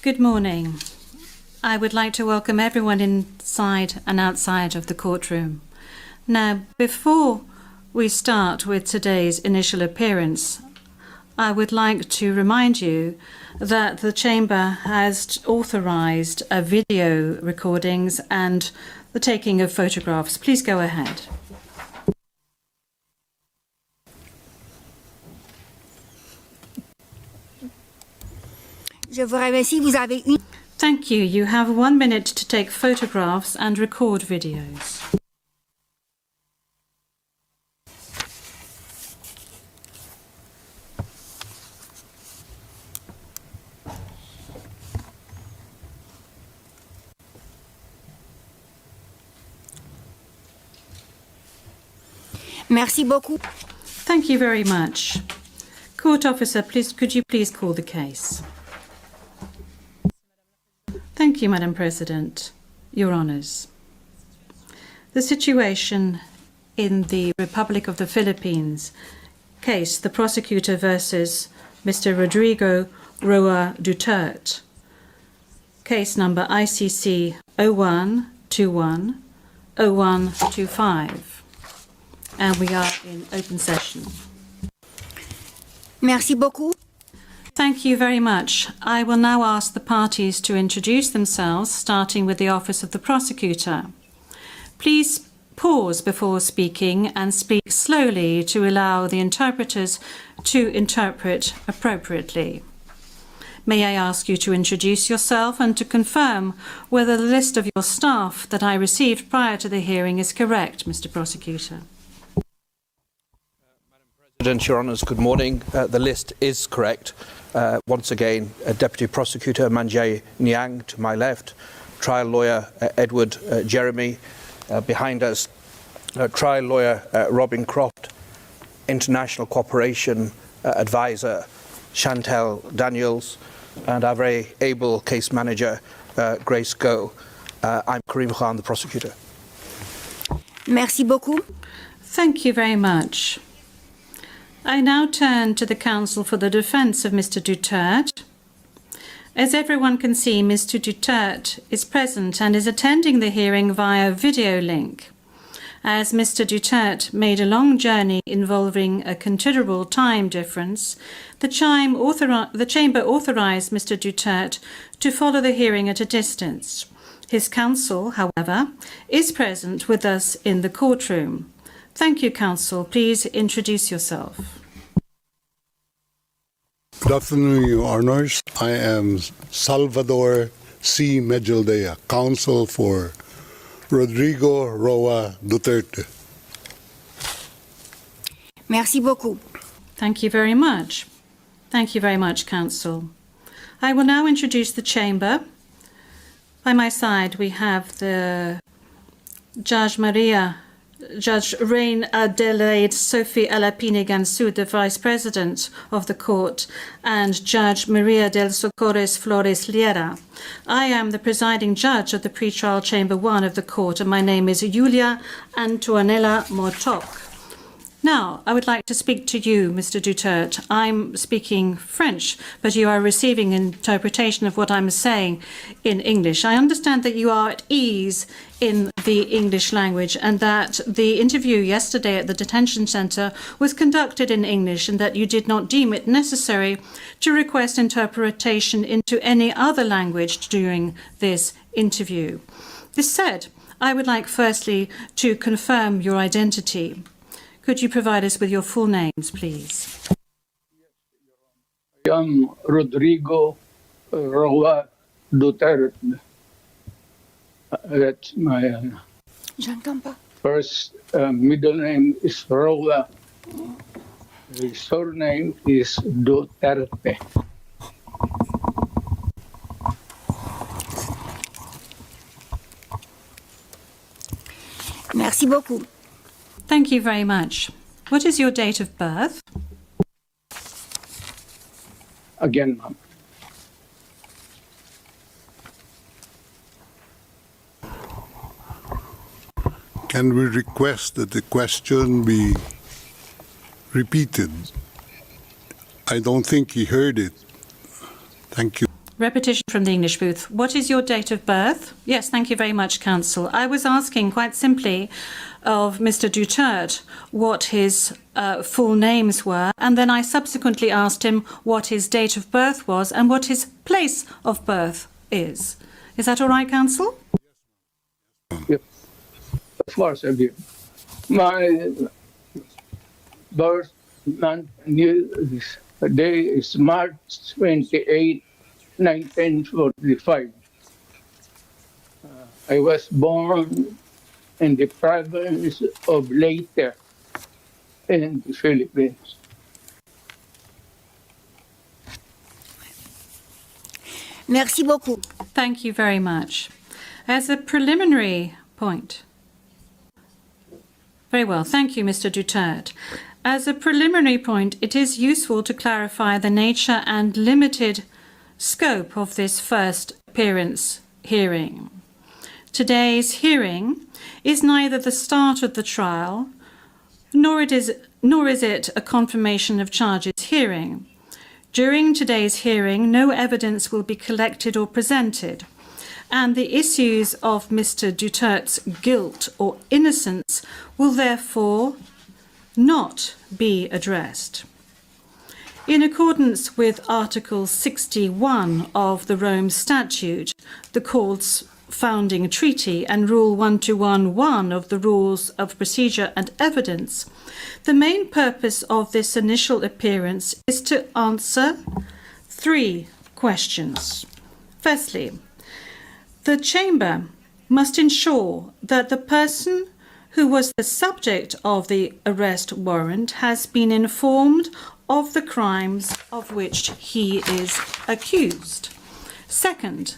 Good morning. I would like to welcome everyone inside and outside of the courtroom. Now, before we start with today's initial appearance, I would like to remind you that the Chamber has authorized video recordings and the taking of photographs. Please go ahead. Thank you. You have 1 minute to take photographs and record videos. Merci beaucoup. Thank you very much. Court officer, could you please call the case? Thank you, Madam President. Your Honours. The situation in the Republic of the Philippines case, the prosecutor versus Mr. Rodrigo Roa Duterte, case number ICC 0121 0125. And we are in open session. Merci beaucoup. Thank you very much. I will now ask the parties to introduce themselves, starting with the Office of the Prosecutor. Please pause before speaking and speak slowly to allow the interpreters to interpret appropriately. May I ask you to introduce yourself and to confirm whether the list of your staff that I received prior to the hearing is correct, Mr. Prosecutor? President, Your Honours, good morning. The list is correct. Once again, Deputy Prosecutor Manjay Niang to my left, trial lawyer Edward Jeremy behind us, trial lawyer Robin Croft, international cooperation advisor Chantel Daniels, and our very able case manager Grace Go. I'm Karim Khan, the prosecutor. Merci beaucoup. Thank you very much. I now turn to the counsel for the defence of Mr. Duterte. As everyone can see, Mr. Duterte is present and is attending the hearing via video link. As Mr. Duterte made a long journey involving a considerable time difference, the Chamber authorised Mr. Duterte to follow the hearing at a distance. His counsel, however, is present with us in the courtroom. Thank you, counsel. Please introduce yourself. Good afternoon, Your Honours. I am Salvador C. Medjaldea, counsel for Rodrigo Roa Duterte. Merci beaucoup. Thank you very much. Thank you very much, counsel. I will now introduce the chamber. By my side, we have the Judge Reine Adelaide Sophie Alapine Gansu, the Vice President of the Court, and Judge Maria del Socorres Flores Liera. I am the presiding judge of the pretrial Chamber 1 of the Court, and my name is Julia Antonella Motok. Now, I would like to speak to you, Mr. Duterte. I'm speaking French, but you are receiving interpretation of what I'm saying in English. I understand that you are at ease in the English language and that the interview yesterday at the detention centre was conducted in English and that you did not deem it necessary to request interpretation into any other language during this interview. This said, I would like firstly to confirm your identity. Could you provide us with your full names, please? I am Rodrigo Roa Duterte. That's my first middle name is Roa. The surname is Duterte. Merci beaucoup. Thank you very much. What is your date of birth? Again, ma'am. Can we request that the question be repeated? I don't think he heard it. Thank you. Repetition from the English booth. What is your date of birth? Yes, thank you very much, Counsel. I was asking quite simply of Mr. Duterte what his full names were, and then I subsequently asked him what his date of birth was and what his place of birth is. Is that all right, Counsel? Yep. Of course, I do. My birth month and day is March 28, 1945. I was born in the province of Leyte in the Philippines. Merci beaucoup. Thank you very much. As a preliminary point. Very well. Thank you, Mr. Duterte. As a preliminary point, it is useful to clarify the nature and limited scope of this first appearance hearing. Today's hearing is neither the start of the trial, nor is it a confirmation of charges hearing. During today's hearing, no evidence will be collected or presented, and the issues of Mr. Duterte's guilt or innocence will therefore not be addressed. In accordance with Article 61 of the Rome Statute, the Court's founding treaty, and Rule 1211 of the Rules of Procedure and Evidence, the main purpose of this initial appearance is to answer 3 questions. Firstly, the Chamber must ensure that the person who was the subject of the arrest warrant has been informed of the crimes of which he is accused. Second,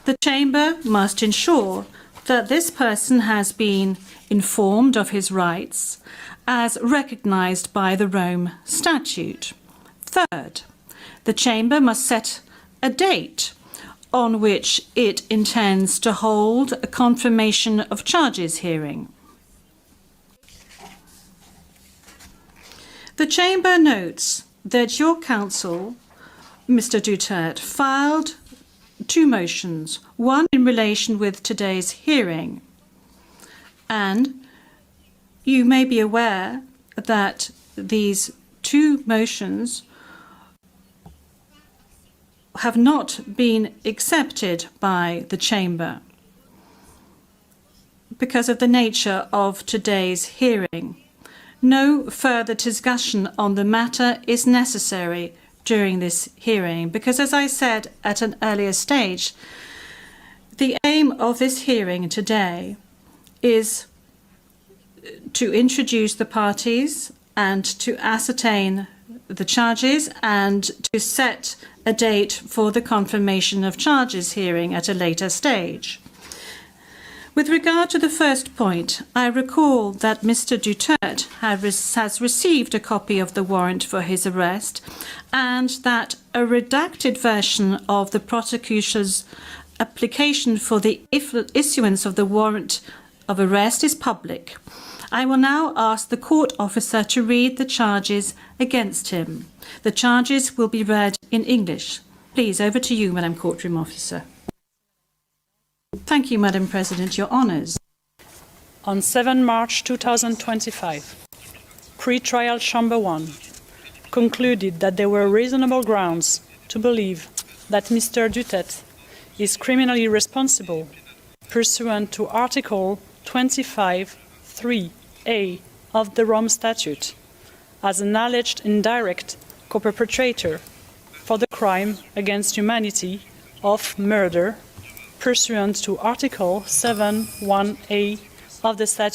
the Chamber must ensure that this person has been informed of his rights as recognised by the Rome Statute. Third, the Chamber must set a date on which it intends to hold a confirmation of charges hearing. The Chamber notes that your counsel, Mr. Duterte, filed 2 motions, one in relation with today's hearing. And you may be aware that these 2 motions have not been accepted by the Chamber because of the nature of today's hearing. No further discussion on the matter is necessary during this hearing because, as I said at an earlier stage, the aim of this hearing today is to introduce the parties and to ascertain the charges and to set a date for the confirmation of charges hearing at a later stage. With regard to the first point, I recall that Mr. Duterte has received a copy of the warrant for his arrest and that a redacted version of the prosecutor's application for the issuance of the warrant of arrest is public. I will now ask the court officer to read the charges against him. The charges will be read in English. Please, over to you, Madam Courtroom Officer. Thank you, Madam President. Your honours. On 7 March 2025, Pre-Trial Chamber 1 concluded that there were reasonable grounds to believe that Mr. Duterte is criminally responsible pursuant to Article 25(3)(a) of the Rome Statute as an alleged indirect co-perpetrator for the crime against humanity of murder pursuant to Article 7(1)(a) of the statute.